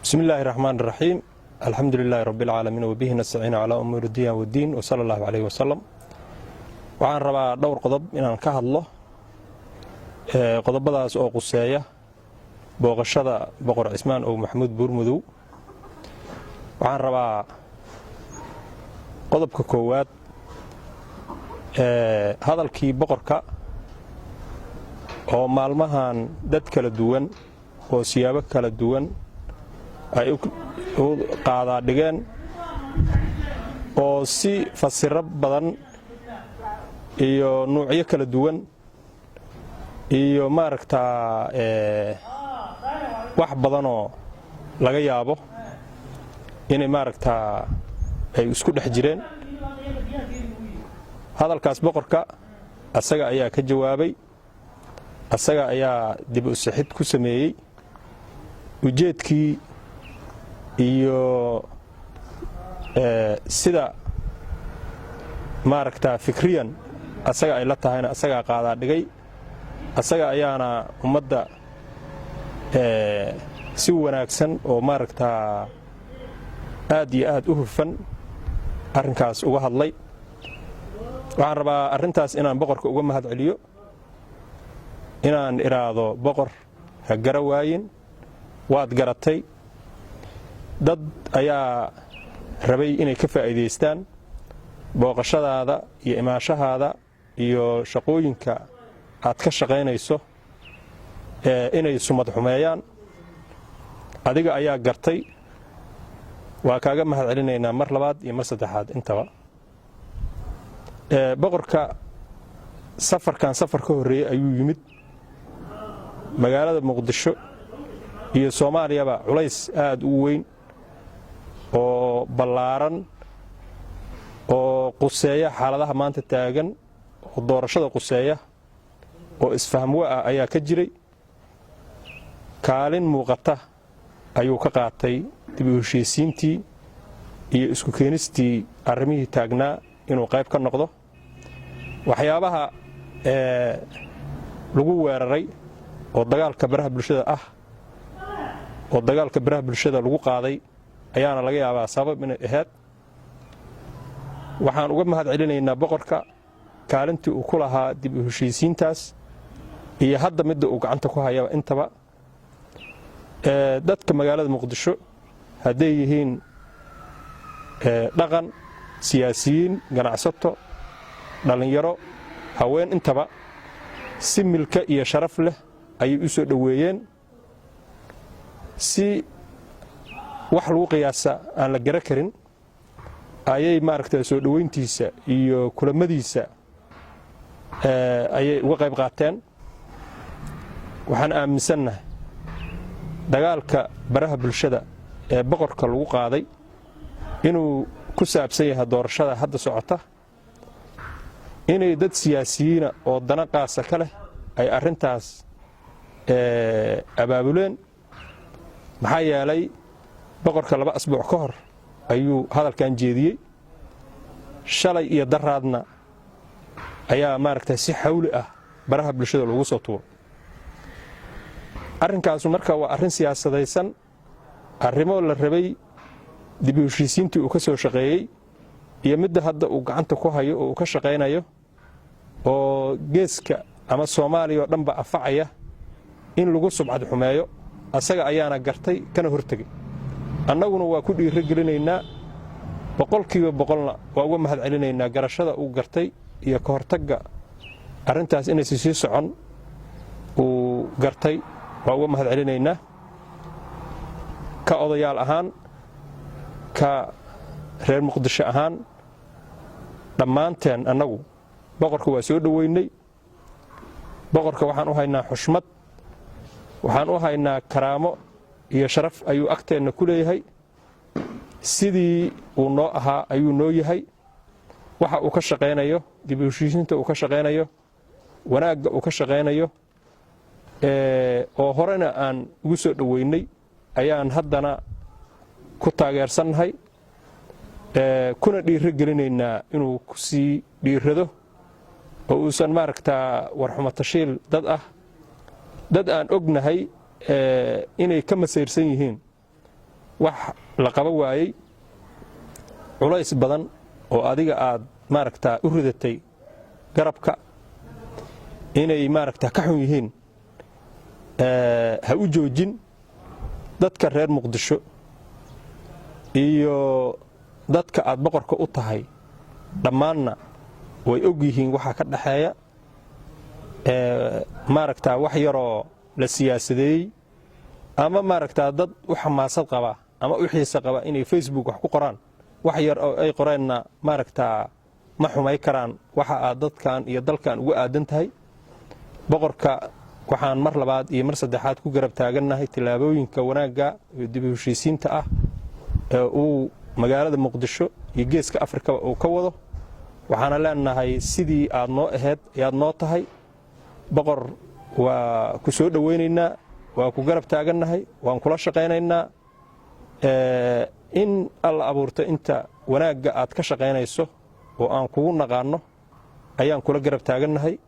بسم الله الرحمن الرحيم الحمد لله رب العالمين وبه نستعين على أمور الدين والدين وصلى الله عليه وسلم waxaan rabaa dhowr qodob inaan ka hadlo qodobadaas oo quseeya booqashada boqor Cismaan oo Maxamuud Buurmudow waxaan rabaa qodobka koowaad hadalkii boqorka oo maalmahan dad kala duwan oo siyaabo kala duwan ay u qaadaa dhigeen oo si fasiro badan iyo nuucyo kala duwan iyo maaragtaa wax badanoo laga yaabo inay maaragtaa ay isku dhex jireen hadalkaas boqorka asaga ayaa ka jawaabay asaga ayaa dib u sixid ku sameeyey ujeedkii iyo sida maaragtaa fikriyan asaga ay la tahayna asagaa qaadaa dhigay asaga ayaana ummadda si wanaagsan oo maaragtaa aad iyo aad u hufan arrinkaas uga hadlay waxaan rabaa arrintaas inaan boqorka uga mahad celiyo inaan iraado boqor ha gara waayin waad garatay dad ayaa rabay inay ka faa'iidaystaan booqashadaada iyo imaashahaada iyo shaqooyinka aad ka shaqaynayso inay sumad xumeeyaan adiga ayaa gartay waa kaaga mahad celinaynaa mar labaad iyo mar saddexaad intaba boqorka safarkan safar ka horreeyey ayuu yimid magaalada muqdisho iyo soomaaliyaba culays aad u weyn oo ballaaran oo quseeya xaaladaha maanta taagan oo doorashada quseeya oo isfahmwa ah ayaa ka jiray kaalin muuqata ayuu ka qaatay dib u heshiisiintii iyo isku keenistii arrimihii taagnaa inuu qayb ka noqdo waxyaabaha lagu weeraray oo dagaalka baraha bulshada ah oo dagaalka baraha bulshada lagu qaaday ayaana laga yaabaa sabab inay ahayd waxaan uga mahad celinaynaa boqorka kaalintii uu ku lahaa dib u heshiisiintaas iyo hadda midda uu gacanta ku hayaba intaba dadka magaalada muqdisho hadday yihiin dhaqan siyaasiyiin ganacsato dhallinyaro haween intaba si milka iyo sharaf leh ayay u soo dhoweeyeen si wax lagu qiyaasa aan la gara karin ayay maaragtaa soo dhoweyntiisa iyo kulamadiisa ayay uga qayb qaateen waxaan aaminsannahay dagaalka baraha bulshada ee boqorka lagu qaaday inuu ku saabsan yahay doorashada hadda socota inay dad siyaasiyiina oo dana qaasa ka leh ay arrintaas abaabuleen maxaa yeelay boqorka 2 asbuuc ka hor ayuu hadalkan jeediyey shalay iyo daraadna ayaa maaragtay si xawli ah baraha bulshada lagu soo tuuray arrinkaasu marka waa arrin siyaasadaysan arrimo la rabay dib u heshiisiintii uu ka soo shaqeeyey iyo midda hadda uu gacanta ku hayo oo uu ka shaqaynayo oo geeska ama Soomaaliya oo dhanba afacaya in lagu subcad xumeeyo asaga ayaana gartay kana hortagay annaguna waa ku dhiirigelinaynaa boqolkiiba boqolna waa uga mahad celinaynaa garashada uu gartay iyo ka hortagga arrintaas inay sii socon uu gartay waa uga mahad celinaynaa ka odayaal ahaan ka reer muqdisho ahaan dhammaanteen annagu boqorka waa soo dhoweynay boqorka waxaan u haynaa xushmad waxaan u haynaa karaamo iyo sharaf ayuu agteenna ku leeyahay sidii uu noo ahaa ayuu noo yahay waxa uu ka shaqaynayo dib u heshiisiinta uu ka shaqaynayo wanaagga uu ka shaqaynayo oo horena aan ugu soo dhoweynay ayaan haddana ku taageersannahay kuna dhiirigelinaynaa inuu ku sii dhiirado oo uusan maaragtaa warxumo tashiil dad ah dad aan ognahay inay ka masayrsan yihiin wax la qaba waayey culays badan oo adiga aad maaragtaa u ridatay garabka inay maaragtaa ka xun yihiin ha u joojin dadka reer muqdisho iyo dadka aad boqorka u tahay dhammaanna way og yihiin waxa ka dhaxeeya maaragtaa wax yaroo la siyaasadeeyey ama maaragtaa dad u xamaasad qaba ama u xiisa qaba inay Facebook wax ku qoraan wax yar oo ay qoreenna maaragtaa ma xumay karaan waxa aad dadkan iyo dalkan ugu aadan tahay boqorka waxaan mar labaad iyo mar saddexaad ku garab taagannahay tilaabooyinka wanaagga iyo dib u heshiisiinta ah ee uu magaalada muqdisho iyo geeska afrikaba uu ka wado waxaana leenahay sidii aad noo ahayd ayaad noo tahay boqor waa ku soo dhawaynaynaa waa ku garab taagannahay waan kula shaqaynaynaa in alla abuurta inta wanaagga aad ka shaqaynayso oo aan kugu naqaanno ayaan kula garab taagannahay